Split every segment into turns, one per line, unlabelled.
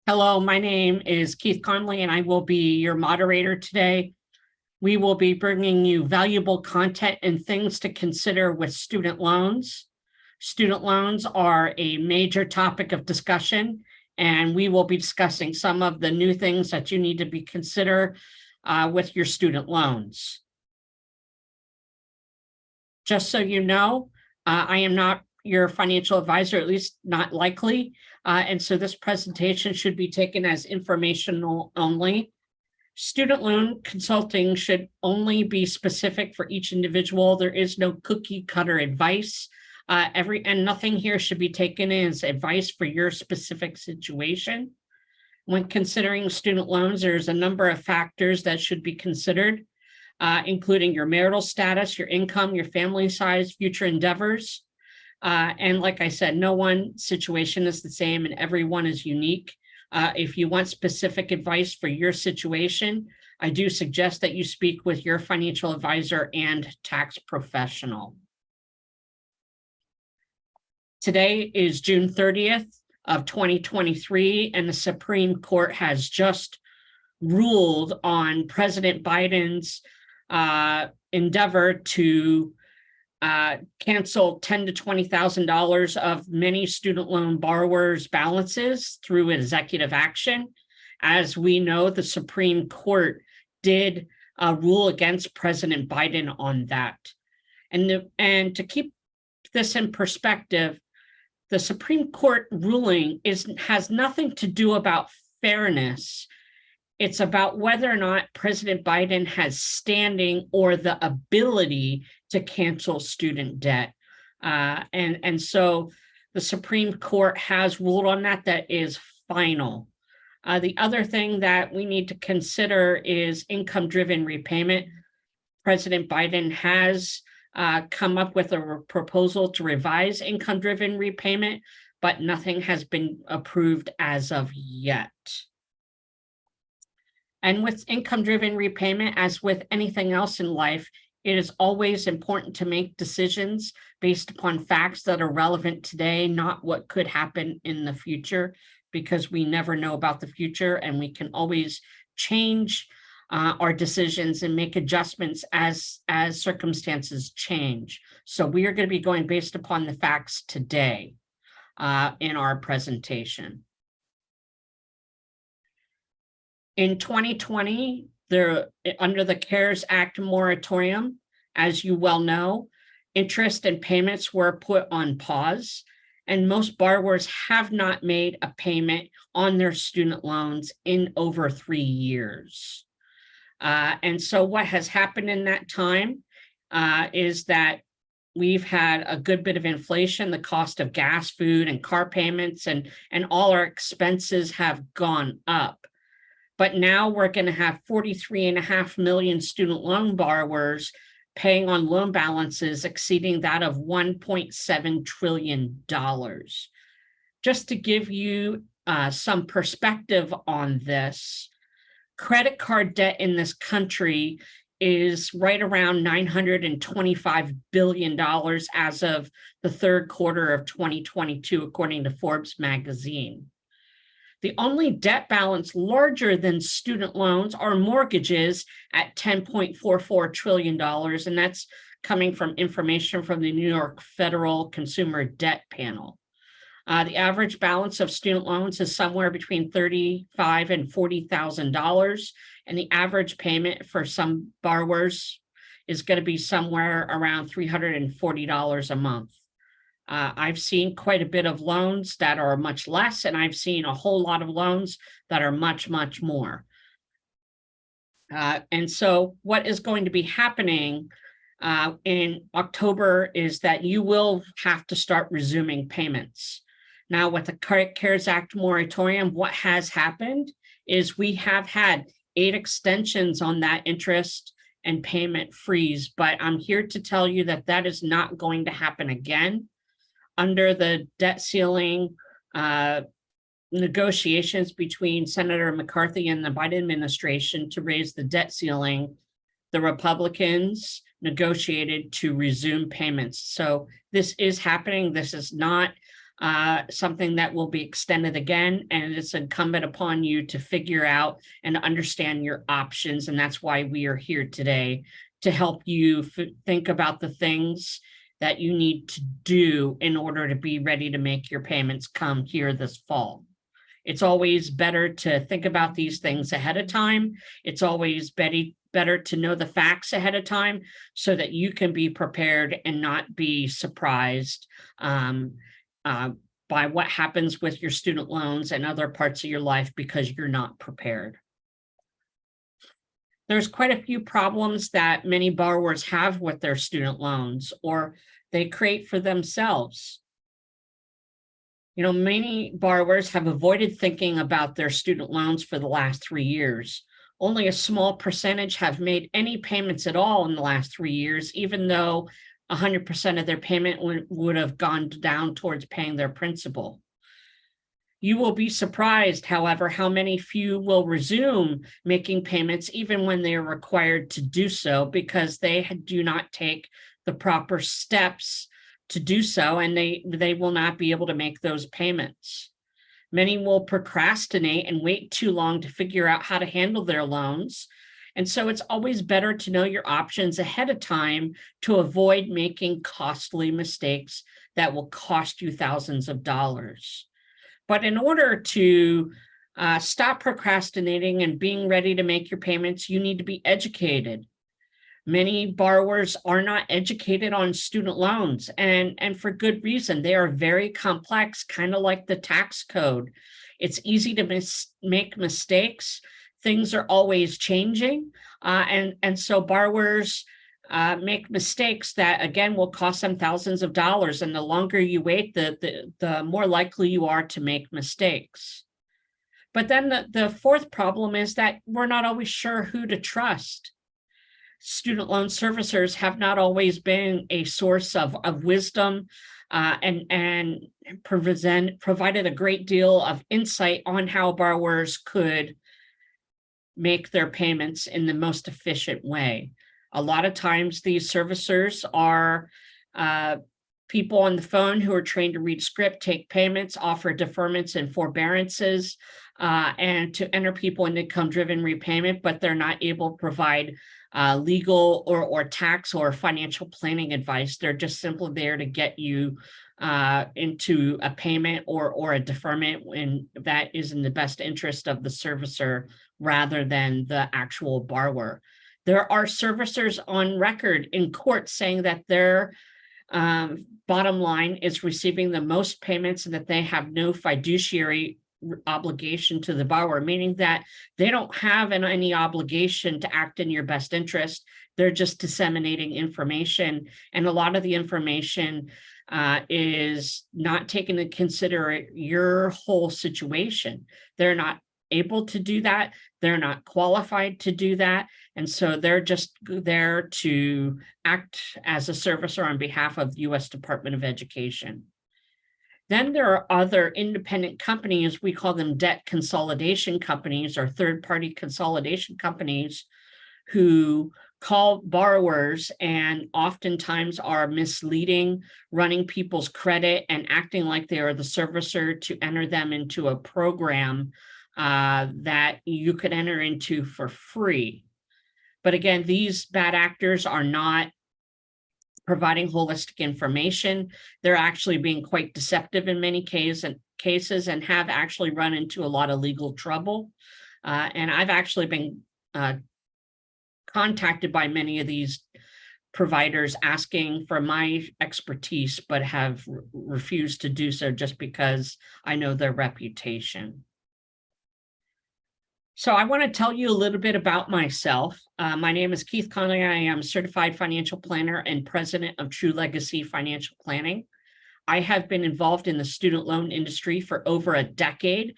Hello, my name is Keith Conley, and I will be your moderator today. We will be bringing you valuable content and things to consider with student loans. Student loans are a major topic of discussion, and we will be discussing some of the new things that you need to be consider with your student loans. Just so you know, I am not your financial advisor, at least not likely. And so this presentation should be taken as informational only. Student loan consulting should only be specific for each individual. There is no cookie cutter advice. And nothing here should be taken as advice for your specific situation. When considering student loans, there's a number of factors that should be considered, including your marital status, your income, your family size, future endeavors. And like I said, no one situation is the same and everyone is unique. If you want specific advice for your situation, I do suggest that you speak with your financial advisor and tax professional. Today is June 30th of 2023, and the Supreme Court has just ruled on President Biden's endeavor to cancel $10,000 to $20,000 of many student loan borrowers' balances through executive action. As we know, the Supreme Court did rule against President Biden on that. And to keep this in perspective, the Supreme Court ruling has nothing to do about fairness. It's about whether or not President Biden has standing or the ability to cancel student debt. And so the Supreme Court has ruled on that. That is final. The other thing that we need to consider is income-driven repayment. President Biden has come up with a proposal to revise income-driven repayment, but nothing has been approved as of yet. And with income-driven repayment, as with anything else in life, it is always important to make decisions based upon facts that are relevant today, not what could happen in the future, because we never know about the future and we can always change our decisions and make adjustments as circumstances change. So we are going to be going based upon the facts today in our presentation. In 2020, under the CARES Act moratorium, as you well know, interest and payments were put on pause, and most borrowers have not made a payment on their student loans in over 3 years. And so what has happened in that time is that we've had a good bit of inflation. The cost of gas, food, and car payments and all our expenses have gone up. But now we're going to have 43.5 million student loan borrowers paying on loan balances exceeding that of $1.7 trillion. Just to give you some perspective on this, credit card debt in this country is right around $925 billion as of the third quarter of 2022, according to Forbes magazine. The only debt balance larger than student loans are mortgages at $10.44 trillion, and that's coming from information from the New York Federal Consumer Debt Panel. The average balance of student loans is somewhere between $35,000 and $40,000, and the average payment for some borrowers is going to be somewhere around $340 a month. I've seen quite a bit of loans that are much less, and I've seen a whole lot of loans that are much, much more. And so what is going to be happening in October is that you will have to start resuming payments. Now, with the CARES Act moratorium, what has happened is we have had 8 extensions on that interest and payment freeze, but I'm here to tell you that that is not going to happen again. Under the debt ceiling negotiations between Senator McCarthy and the Biden administration to raise the debt ceiling, the Republicans negotiated to resume payments. So this is happening. This is not something that will be extended again, and it's incumbent upon you to figure out and understand your options. And that's why we are here today, to help you think about the things that you need to do in order to be ready to make your payments come here this fall. It's always better to think about these things ahead of time. It's always better to know the facts ahead of time so that you can be prepared and not be surprised by what happens with your student loans and other parts of your life because you're not prepared. There's quite a few problems that many borrowers have with their student loans, or they create for themselves. Many borrowers have avoided thinking about their student loans for the last 3 years. Only a small percentage have made any payments at all in the last 3 years, even though 100% of their payment would have gone down towards paying their principal. You will be surprised, however, how many few will resume making payments even when they are required to do so, because they do not take the proper steps to do so, and they will not be able to make those payments. Many will procrastinate and wait too long to figure out how to handle their loans. And so it's always better to know your options ahead of time to avoid making costly mistakes that will cost you thousands of dollars. But in order to stop procrastinating and being ready to make your payments, you need to be educated. Many borrowers are not educated on student loans, and for good reason. They are very complex, kind of like the tax code. It's easy to make mistakes. Things are always changing, and so borrowers make mistakes that, again, will cost them thousands of dollars. And the longer you wait, the more likely you are to make mistakes. But then the fourth problem is that we're not always sure who to trust. Student loan servicers have not always been a source of wisdom and provided a great deal of insight on how borrowers could make their payments in the most efficient way. A lot of times these servicers are people on the phone who are trained to read script, take payments, offer deferments and forbearances, and to enter people in income-driven repayment, but they're not able to provide legal or tax or financial planning advice. They're just simply there to get you into a payment or a deferment when that is in the best interest of the servicer rather than the actual borrower. There are servicers on record in court saying that their bottom line is receiving the most payments and that they have no fiduciary obligation to the borrower, meaning that they don't have any obligation to act in your best interest. They're just disseminating information, and a lot of the information is not taking into consider your whole situation. They're not able to do that. They're not qualified to do that. And so they're just there to act as a servicer on behalf of the U.S. Department of Education. Then there are other independent companies, we call them debt consolidation companies or third-party consolidation companies, who call borrowers and oftentimes are misleading, running people's credit and acting like they are the servicer to enter them into a program that you could enter into for free. But again, these bad actors are not providing holistic information. They're actually being quite deceptive in many cases and have actually run into a lot of legal trouble. And I've actually been contacted by many of these providers asking for my expertise, but have refused to do so just because I know their reputation. So I want to tell you a little bit about myself. My name is Keith Conley. I am a certified financial planner and president of True Legacy Financial Planning. I have been involved in the student loan industry for over a decade,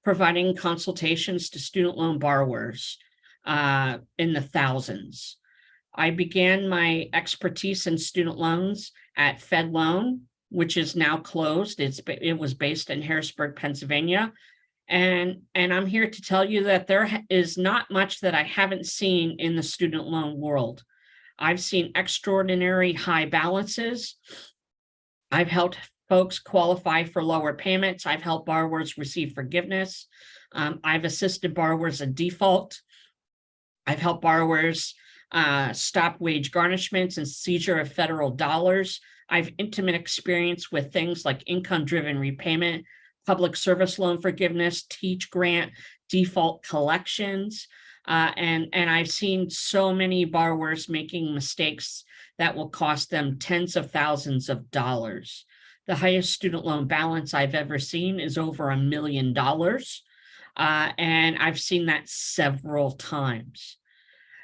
providing consultations to student loan borrowers in the thousands. I began my expertise in student loans at Fed Loan, which is now closed. It was based in Harrisburg, Pennsylvania. And I'm here to tell you that there is not much that I haven't seen in the student loan world. I've seen extraordinary high balances. I've helped folks qualify for lower payments. I've helped borrowers receive forgiveness. I've assisted borrowers in default. I've helped borrowers stop wage garnishments and seizure of federal dollars. I've intimate experience with things like income-driven repayment, public service loan forgiveness, teach grant, default collections. And I've seen so many borrowers making mistakes that will cost them tens of thousands of dollars. The highest student loan balance I've ever seen is over $1 million. And I've seen that several times.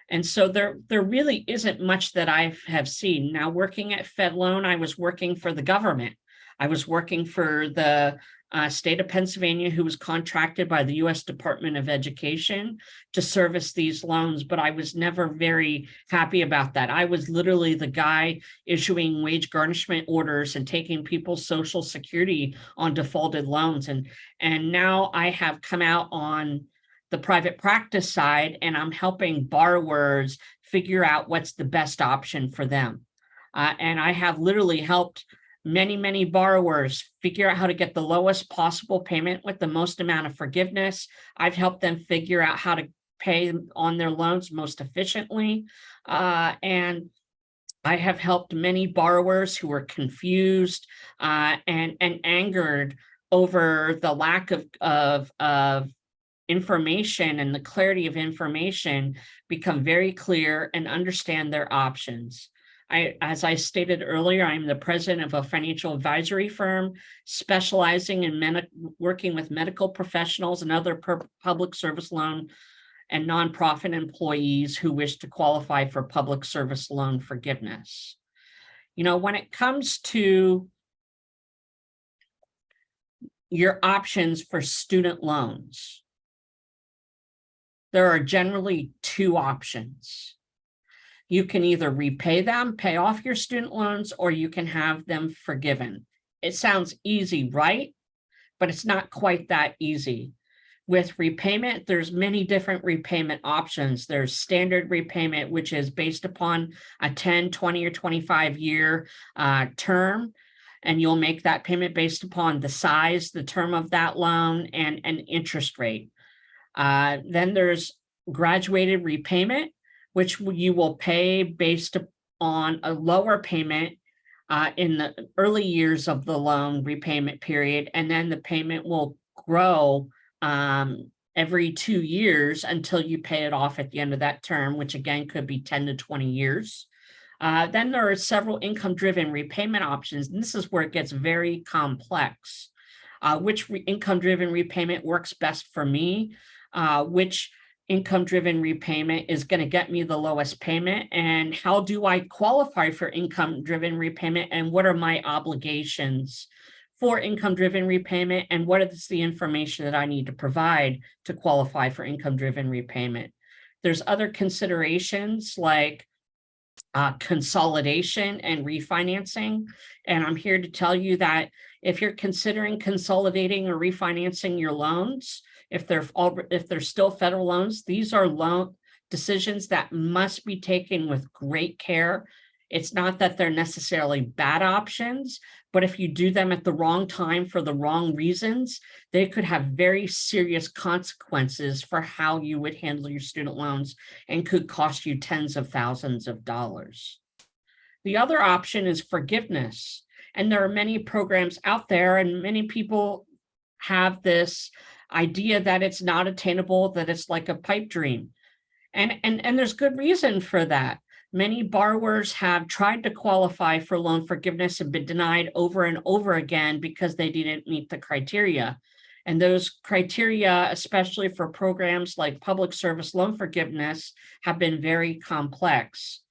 And so there really isn't much that I have seen. Now, working at FedLoan, I was working for the government. I was working for the state of Pennsylvania, who was contracted by the U.S. Department of Education to service these loans, but I was never very happy about that. I was literally the guy issuing wage garnishment orders and taking people's Social Security on defaulted loans. And now I have come out on the private practice side, and I'm helping borrowers figure out what's the best option for them. And I have literally helped many borrowers figure out how to get the lowest possible payment with the most amount of forgiveness. I've helped them figure out how to pay on their loans most efficiently. And I have helped many borrowers who were confused and angered over the lack of information and the clarity of information become very clear and understand their options. As I stated earlier, I'm the president of a financial advisory firm specializing in working with medical professionals and other public service loan and nonprofit employees who wish to qualify for public service loan forgiveness. You know, when it comes to your options for student loans, there are generally two options. You can either repay them, pay off your student loans, or you can have them forgiven. It sounds easy, right? But it's not quite that easy. With repayment, there's many different repayment options. There's standard repayment, which is based upon a 10, 20, or 25-year term, and you'll make that payment based upon the size, the term of that loan, and interest rate. Then there's graduated repayment, which you will pay based on a lower payment in the early years of the loan repayment period, and then the payment will grow every 2 years until you pay it off at the end of that term, which again could be 10 to 20 years. Then there are several income-driven repayment options, and this is where it gets very complex. Which income-driven repayment works best for me? Which income-driven repayment is going to get me the lowest payment, and how do I qualify for income-driven repayment, and what are my obligations for income-driven repayment, and what is the information that I need to provide to qualify for income-driven repayment? There's other considerations like consolidation and refinancing, and I'm here to tell you that if you're considering consolidating or refinancing your loans, if they're still federal loans, these are loan decisions that must be taken with great care. It's not that they're necessarily bad options, but if you do them at the wrong time for the wrong reasons, they could have very serious consequences for how you would handle your student loans and could cost you tens of thousands of dollars. The other option is forgiveness. And there are many programs out there, and many people have this idea that it's not attainable, that it's like a pipe dream. And there's good reason for that. Many borrowers have tried to qualify for loan forgiveness and been denied over and over again because they didn't meet the criteria. And those criteria, especially for programs like public service loan forgiveness, have been very complex.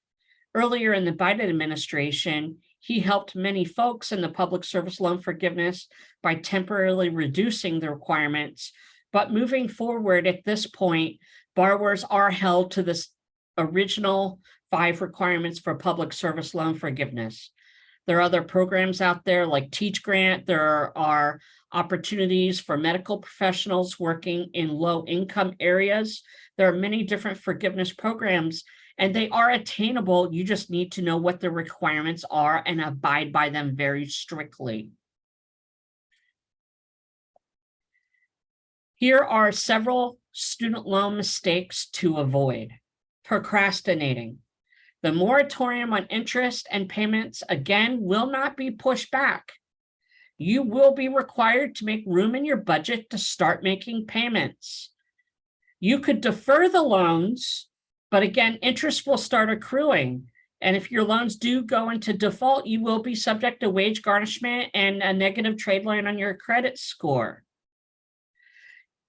Earlier in the Biden administration, he helped many folks in the public service loan forgiveness by temporarily reducing the requirements. But moving forward at this point, borrowers are held to the original 5 requirements for public service loan forgiveness. There are other programs out there like Teach Grant. There are opportunities for medical professionals working in low-income areas. There are many different forgiveness programs, and they are attainable. You just need to know what the requirements are and abide by them very strictly. Here are several student loan mistakes to avoid. Procrastinating. The moratorium on interest and payments, again, will not be pushed back. You will be required to make room in your budget to start making payments. You could defer the loans, but again, interest will start accruing. And if your loans do go into default, you will be subject to wage garnishment and a negative trade line on your credit score.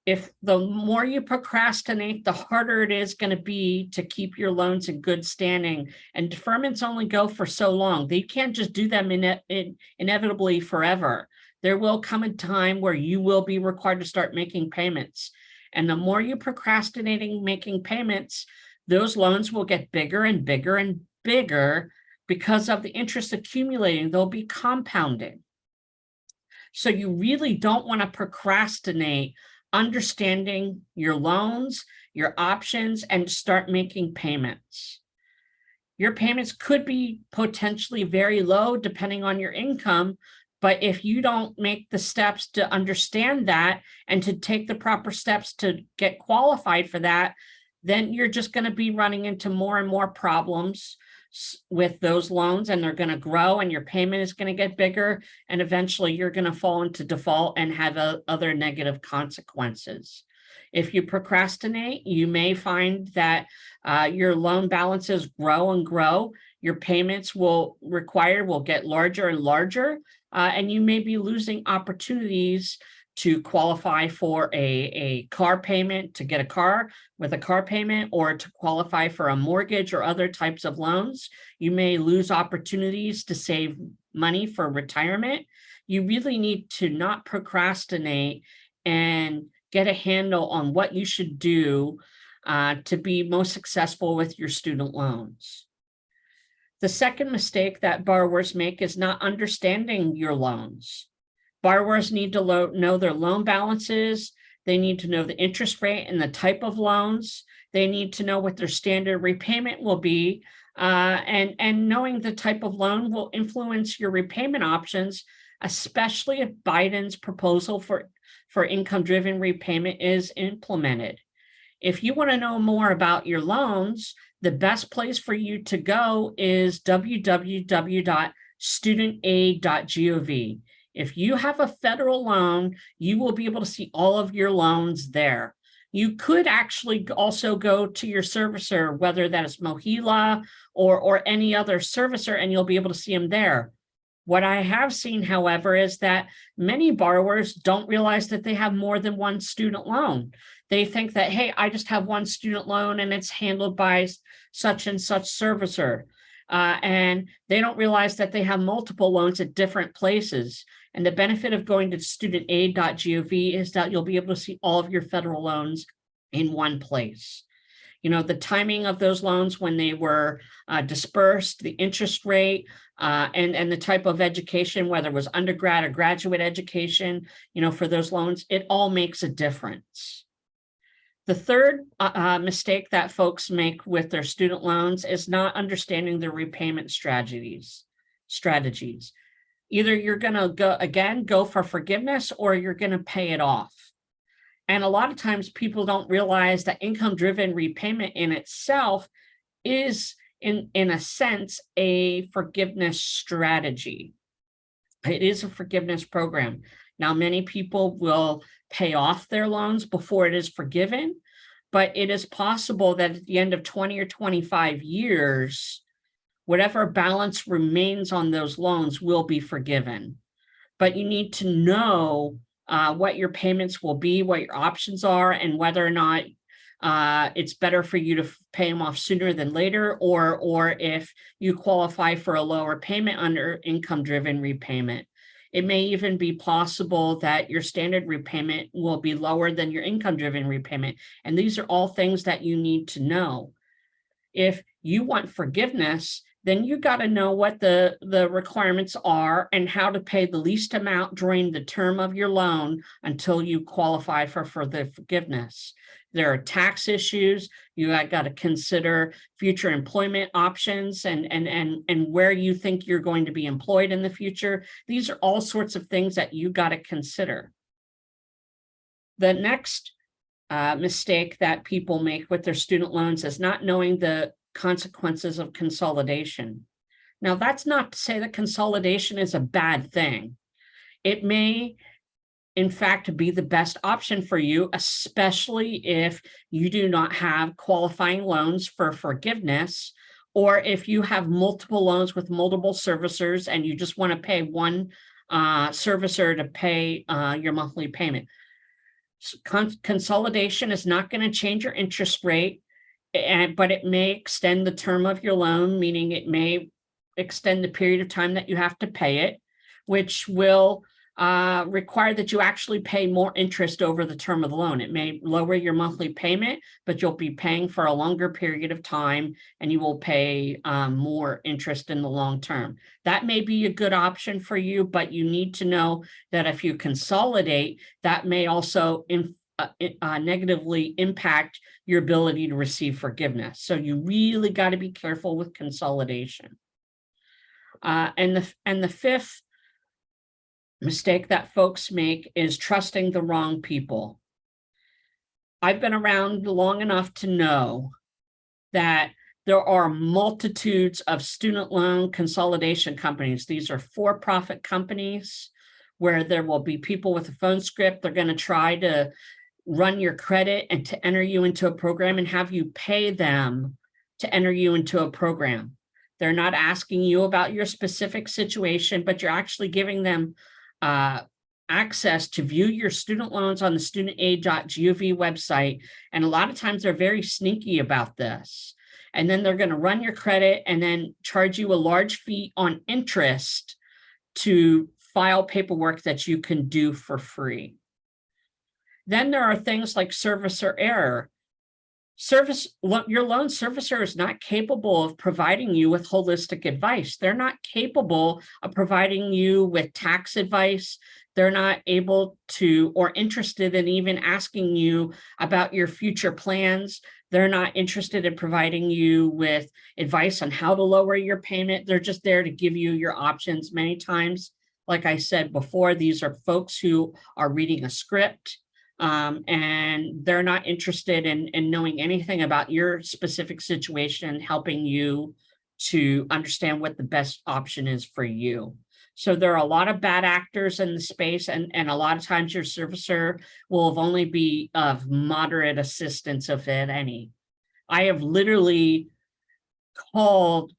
If the more you procrastinate, the harder it is going to be to keep your loans in good standing. And deferments only go for so long. They can't just do them inevitably forever. There will come a time where you will be required to start making payments. And the more you procrastinating making payments, those loans will get bigger and bigger and bigger because of the interest accumulating. They'll be compounding. So you really don't want to procrastinate understanding your loans, your options, and start making payments. Your payments could be potentially very low depending on your income, but if you don't make the steps to understand that and to take the proper steps to get qualified for that, then you're just going to be running into more and more problems with those loans, and they're going to grow and your payment is going to get bigger, and eventually you're going to fall into default and have other negative consequences. If you procrastinate, you may find that your loan balances grow and grow. Your payments will get larger and larger, and you may be losing opportunities to qualify for a car payment, to get a car with a car payment, or to qualify for a mortgage or other types of loans. You may lose opportunities to save money for retirement. You really need to not procrastinate and get a handle on what you should do to be most successful with your student loans. The second mistake that borrowers make is not understanding your loans. Borrowers need to know their loan balances. They need to know the interest rate and the type of loans. They need to know what their standard repayment will be. And knowing the type of loan will influence your repayment options, especially if Biden's proposal for income-driven repayment is implemented. If you want to know more about your loans, the best place for you to go is www.studentaid.gov. If you have a federal loan, you will be able to see all of your loans there. You could actually also go to your servicer, whether that is Mohila or any other servicer, and you'll be able to see them there. What I have seen, however, is that many borrowers don't realize that they have more than one student loan. They think that, hey, I just have one student loan and it's handled by such and such servicer. And they don't realize that they have multiple loans at different places. And the benefit of going to studentaid.gov is that you'll be able to see all of your federal loans in one place. You know, the timing of those loans when they were dispersed, the interest rate, and the type of education, whether it was undergrad or graduate education, you know, for those loans, it all makes a difference. The third mistake that folks make with their student loans is not understanding their repayment strategies. Either you're going to go for forgiveness, or you're going to pay it off. And a lot of times people don't realize that income-driven repayment in itself is, in a sense, a forgiveness strategy. It is a forgiveness program. Now, many people will pay off their loans before it is forgiven, but it is possible that at the end of 20 or 25 years, whatever balance remains on those loans will be forgiven. But you need to know what your payments will be, what your options are, and whether or not it's better for you to pay them off sooner than later, or if you qualify for a lower payment under income-driven repayment. It may even be possible that your standard repayment will be lower than your income-driven repayment. And these are all things that you need to know. If you want forgiveness, then you got to know what the requirements are and how to pay the least amount during the term of your loan until you qualify for the forgiveness. There are tax issues. You got to consider future employment options and where you think you're going to be employed in the future. These are all sorts of things that you got to consider. The next mistake that people make with their student loans is not knowing the consequences of consolidation. Now, that's not to say that consolidation is a bad thing. It may, in fact, be the best option for you, especially if you do not have qualifying loans for forgiveness, or if you have multiple loans with multiple servicers and you just want to pay one servicer to pay your monthly payment. Consolidation is not going to change your interest rate, but it may extend the term of your loan, meaning it may extend the period of time that you have to pay it, which will require that you actually pay more interest over the term of the loan. It may lower your monthly payment, but you'll be paying for a longer period of time and you will pay more interest in the long term. That may be a good option for you, but you need to know that if you consolidate, that may also negatively impact your ability to receive forgiveness. So you really got to be careful with consolidation. And the fifth mistake that folks make is trusting the wrong people. I've been around long enough to know that there are multitudes of student loan consolidation companies. These are for-profit companies where there will be people with a phone script. They're going to try to run your credit and to enter you into a program and have you pay them to enter you into a program. They're not asking you about your specific situation, but you're actually giving them access to view your student loans on the studentaid.gov website. And a lot of times they're very sneaky about this. And then they're going to run your credit and then charge you a large fee on interest to file paperwork that you can do for free. Then there are things like servicer error. Your loan servicer is not capable of providing you with holistic advice. They're not capable of providing you with tax advice. They're not able to or interested in even asking you about your future plans. They're not interested in providing you with advice on how to lower your payment. They're just there to give you your options. Many times, like I said before, these are folks who are reading a script. And they're not interested in knowing anything about your specific situation, helping you to understand what the best option is for you. So there are a lot of bad actors in the space, and a lot of times your servicer will only be of moderate assistance, if at any. I have literally called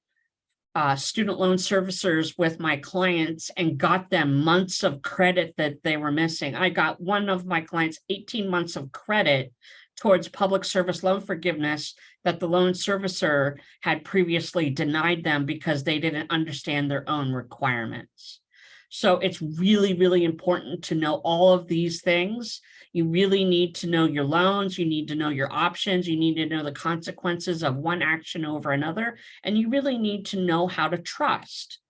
student loan servicers with my clients and got them months of credit that they were missing. I got one of my clients 18 months of credit towards public service loan forgiveness that the loan servicer had previously denied them because they didn't understand their own requirements. So it's really, really important to know all of these things. You really need to know your loans. You need to know your options. You need to know the consequences of one action over another. And you really need to know how to trust.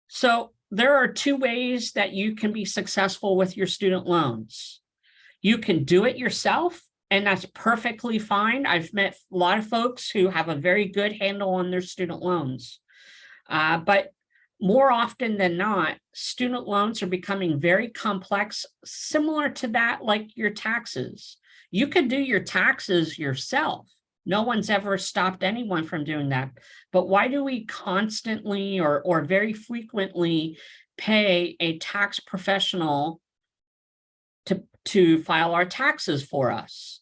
So there are two ways that you can be successful with your student loans. You can do it yourself, and that's perfectly fine. I've met a lot of folks who have a very good handle on their student loans. But more often than not, student loans are becoming very complex, similar to that, like your taxes. You can do your taxes yourself. No one's ever stopped anyone from doing that. But why do we constantly or very frequently pay a tax professional to file our taxes for us?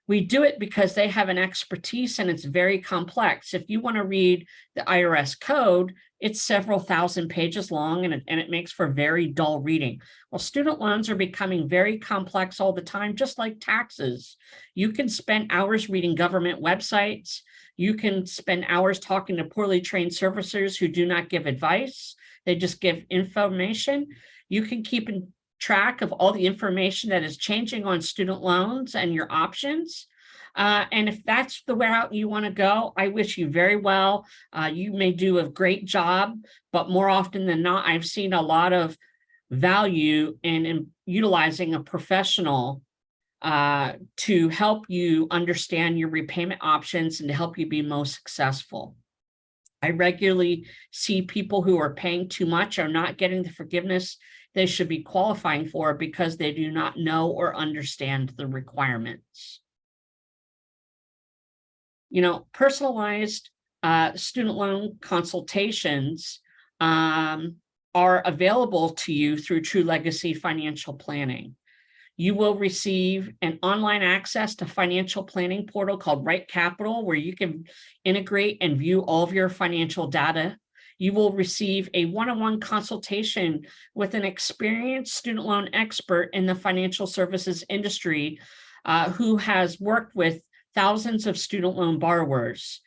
We do it because they have an expertise and it's very complex. If you want to read the IRS code, it's several thousand pages long and it makes for very dull reading. Well, student loans are becoming very complex all the time, just like taxes. You can spend hours reading government websites. You can spend hours talking to poorly trained servicers who do not give advice. They just give information. You can keep in track of all the information that is changing on student loans and your options. And if that's the route you want to go, I wish you very well. You may do a great job, but more often than not, I've seen a lot of value in utilizing a professional to help you understand your repayment options and to help you be most successful. I regularly see people who are paying too much or not getting the forgiveness they should be qualifying for because they do not know or understand the requirements. Personalized student loan consultations are available to you through True Legacy Financial Planning. You will receive an online access to financial planning portal called Right Capital, where you can integrate and view all of your financial data. You will receive a one-on-one consultation with an experienced student loan expert in the financial services industry who has worked with thousands of student loan borrowers.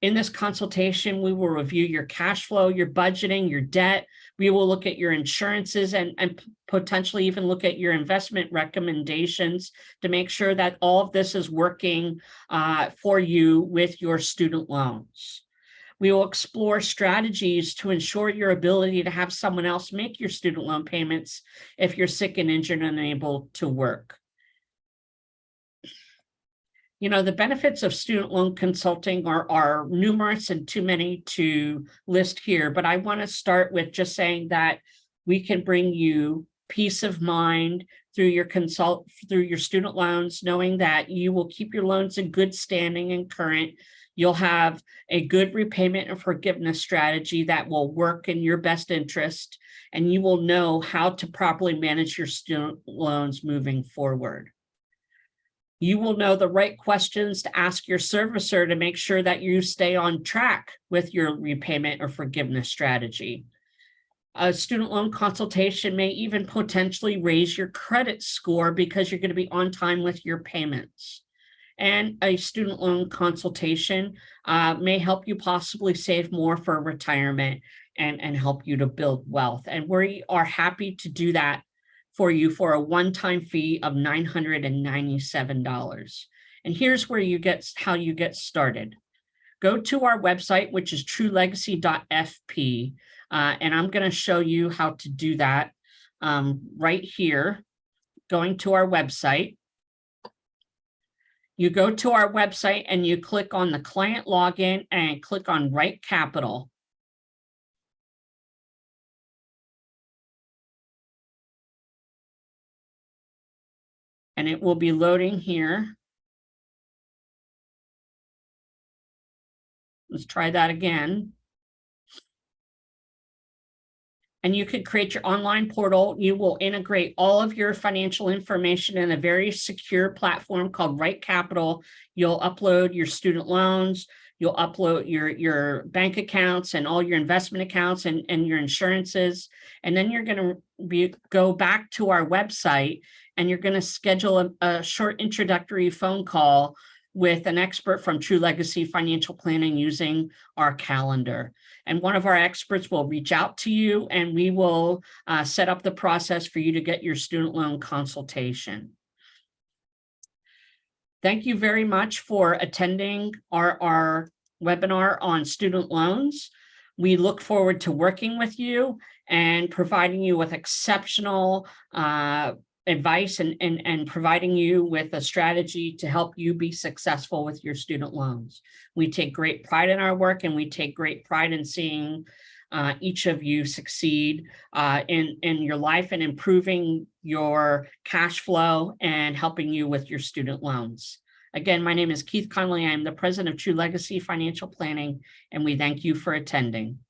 In this consultation, we will review your cash flow, your budgeting, your debt. We will look at your insurances and potentially even look at your investment recommendations to make sure that all of this is working for you with your student loans. We will explore strategies to ensure your ability to have someone else make your student loan payments if you're sick and injured and unable to work. The benefits of student loan consulting are numerous and too many to list here, but I want to start with just saying that we can bring you peace of mind through your student loans, knowing that you will keep your loans in good standing and current. You'll have a good repayment and forgiveness strategy that will work in your best interest, and you will know how to properly manage your student loans moving forward. You will know the right questions to ask your servicer to make sure that you stay on track with your repayment or forgiveness strategy. A student loan consultation may even potentially raise your credit score because you're going to be on time with your payments. And a student loan consultation may help you possibly save more for retirement and help you to build wealth. And we are happy to do that for you for a one-time fee of $997. And here's where how you get started. Go to our website, which is truelegacy.fp, and I'm going to show you how to do that right here. Going to our website. You go to our website and you click on the client login and click on Right Capital. And it will be loading here. Let's try that again. And you can create your online portal. You will integrate all of your financial information in a very secure platform called Right Capital. You'll upload your student loans. You'll upload your bank accounts and all your investment accounts and your insurances. And then you're going to go back to our website and you're going to schedule a short introductory phone call with an expert from True Legacy Financial Planning using our calendar. And one of our experts will reach out to you and we will set up the process for you to get your student loan consultation. Thank you very much for attending our webinar on student loans. We look forward to working with you and providing you with exceptional advice and providing you with a strategy to help you be successful with your student loans. We take great pride in our work and we take great pride in seeing each of you succeed in your life and improving your cash flow and helping you with your student loans. Again, my name is Keith Connolly. I am the president of True Legacy Financial Planning, and we thank you for attending.